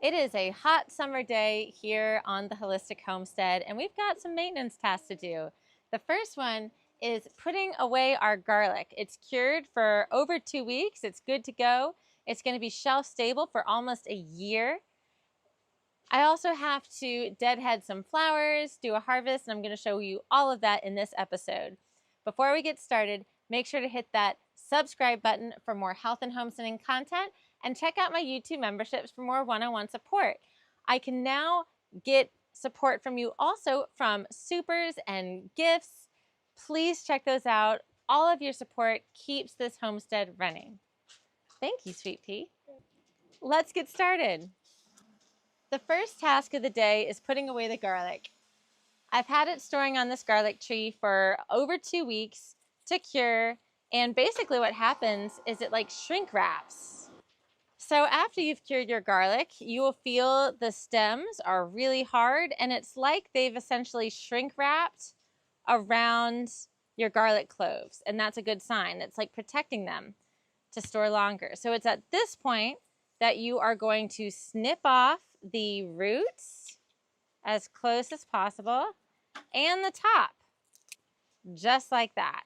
It is a hot summer day here on the Holistic Homestead, and we've got some maintenance tasks to do. The first one is putting away our garlic. It's cured for over 2 weeks. It's good to go. It's going to be shelf stable for almost a year. I also have to deadhead some flowers, do a harvest, and I'm going to show you all of that in this episode. Before we get started, make sure to hit that subscribe button for more health and homesteading content, and check out my YouTube memberships for more one-on-one support. I can now get support from you also from supers and gifts. Please check those out. All of your support keeps this homestead running. Thank you, Sweet Pea. Let's get started. The first task of the day is putting away the garlic. I've had it storing on this garlic tree for over 2 weeks to cure, and basically what happens is it like shrink wraps. So after you've cured your garlic, you will feel the stems are really hard, and it's like they've essentially shrink wrapped around your garlic cloves, and that's a good sign. It's like protecting them to store longer. So it's at this point that you are going to snip off the roots as close as possible and the top, just like that.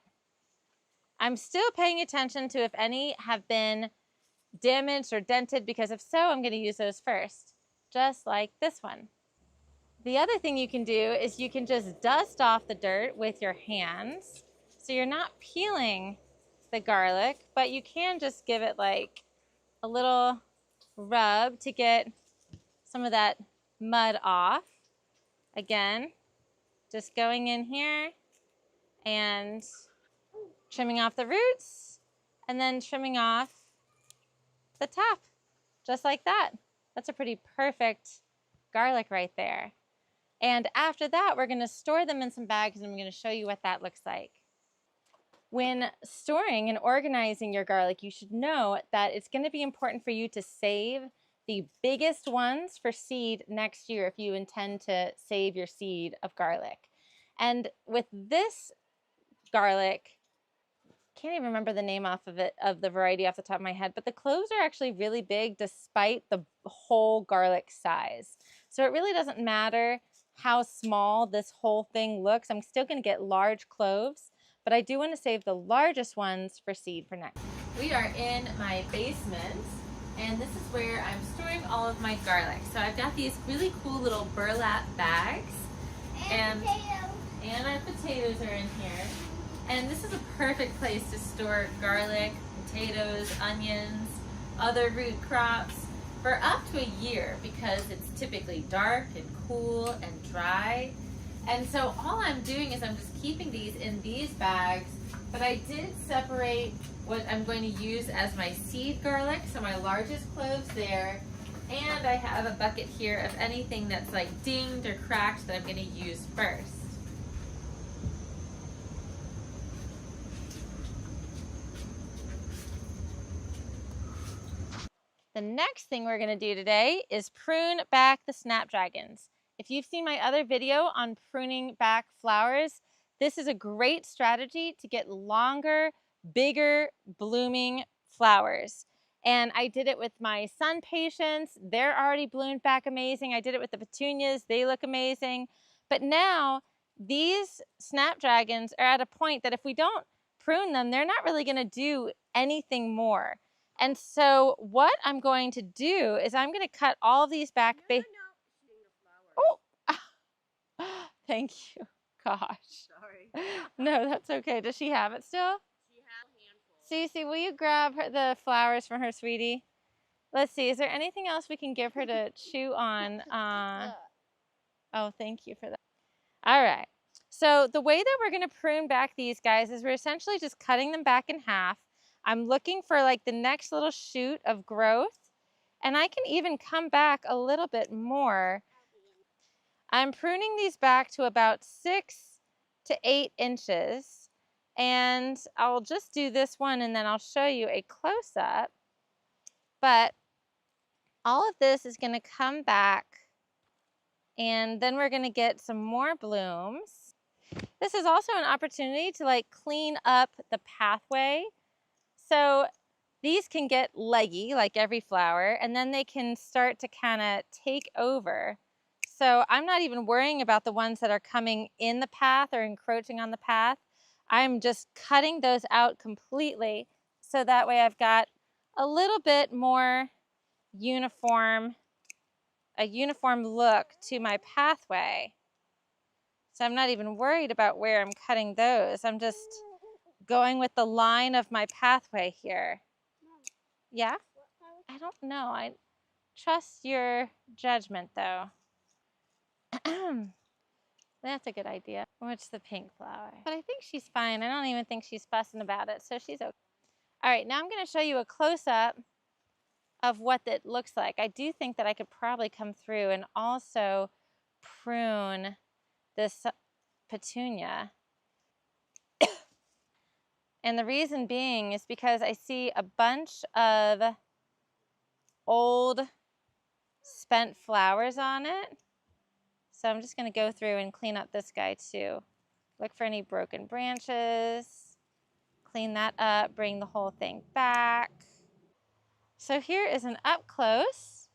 I'm still paying attention to if any have been damaged or dented, because if so, I'm going to use those first, just like this one. The other thing you can do is you can just dust off the dirt with your hands. So you're not peeling the garlic, but you can just give it like a little rub to get some of that mud off. Again, just going in here and trimming off the roots and then trimming off the top, just like that. That's a pretty perfect garlic right there. And after that, we're going to store them in some bags, and I'm going to show you what that looks like. When storing and organizing your garlic, you should know that it's going to be important for you to save the biggest ones for seed next year if you intend to save your seed of garlic. And with this garlic, can't even remember the name off of it, of the variety off the top of my head, but the cloves are actually really big despite the whole garlic size. So it really doesn't matter how small this whole thing looks. I'm still going to get large cloves, but I do want to save the largest ones for seed for next. We are in my basement, and this is where I'm storing all of my garlic. So I've got these really cool little burlap bags, and our potatoes are in here. And this is a perfect place to store garlic, potatoes, onions, other root crops for up to a year, because it's typically dark and cool and dry. And so all I'm doing is I'm just keeping these in these bags, but I did separate what I'm going to use as my seed garlic, so my largest cloves there, and I have a bucket here of anything that's like dinged or cracked that I'm going to use first. The next thing we're going to do today is prune back the Snapdragons. If you've seen my other video on pruning back flowers, this is a great strategy to get longer, bigger blooming flowers. And I did it with my sun patience. They're already bloomed back amazing. I did it with the petunias. They look amazing. But now these Snapdragons are at a point that if we don't prune them, they're not really going to do anything more. And so what I'm going to do is I'm going to cut all of these back. Oh, thank you. Gosh. Sorry. No, that's okay. Does she have it still? Cece, will you grab her, the flowers from her, sweetie? Let's see. Is there anything else we can give her to chew on? Oh, thank you for that. All right. So the way that we're going to prune back these guys is we're essentially just cutting them back in half. I'm looking for like the next little shoot of growth, and I can even come back a little bit more. I'm pruning these back to about 6 to 8 inches, and I'll just do this one and then I'll show you a close-up. But all of this is going to come back, and then we're going to get some more blooms. This is also an opportunity to like clean up the pathway. So these can get leggy like every flower, and then they can start to kind of take over. So I'm not even worrying about the ones that are coming in the path or encroaching on the path. I'm just cutting those out completely, so that way I've got a little bit more uniform, a uniform look to my pathway. So I'm not even worried about where I'm cutting those. I'm just going with the line of my pathway here. Yeah? I don't know. I trust your judgment, though. That's a good idea. What's the pink flower? But I think she's fine. I don't even think she's fussing about it, so she's okay. All right, now I'm going to show you a close-up of what it looks like. I do think that I could probably come through and also prune this petunia. And the reason being is because I see a bunch of old spent flowers on it. So I'm just going to go through and clean up this guy too. Look for any broken branches, clean that up, bring the whole thing back. So here is an up close.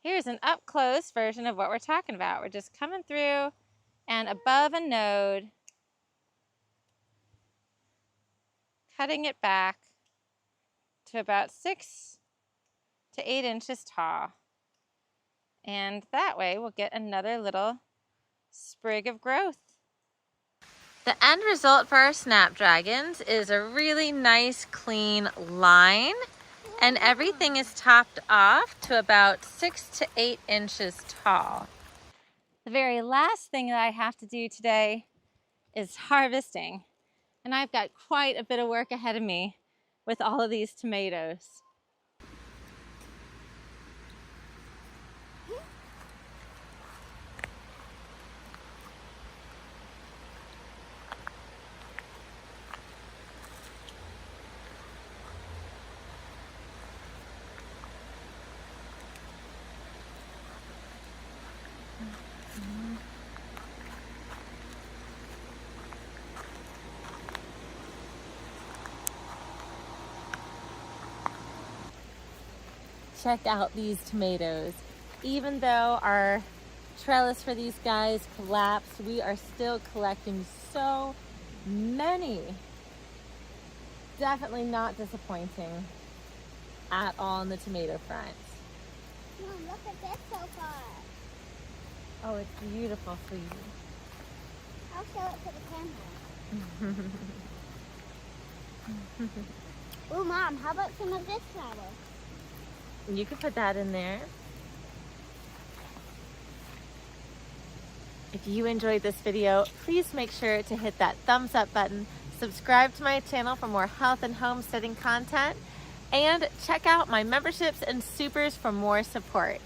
Here's an up close version of what we're talking about. We're just coming through and above a node, cutting it back to about 6 to 8 inches tall. And that way we'll get another little sprig of growth. The end result for our Snapdragons is a really nice clean line, and everything is topped off to about 6 to 8 inches tall. The very last thing that I have to do today is harvesting, and I've got quite a bit of work ahead of me with all of these tomatoes. Check out these tomatoes. Even though our trellis for these guys collapsed, we are still collecting so many. Definitely not disappointing at all on the tomato front. Mom, look at this so far. Oh, it's beautiful for you. I'll show it to the camera. Oh, Mom, how about some of this flower? You could put that in there. If you enjoyed this video, please make sure to hit that thumbs up button, subscribe to my channel for more health and homesteading content, and check out my memberships and supers for more support.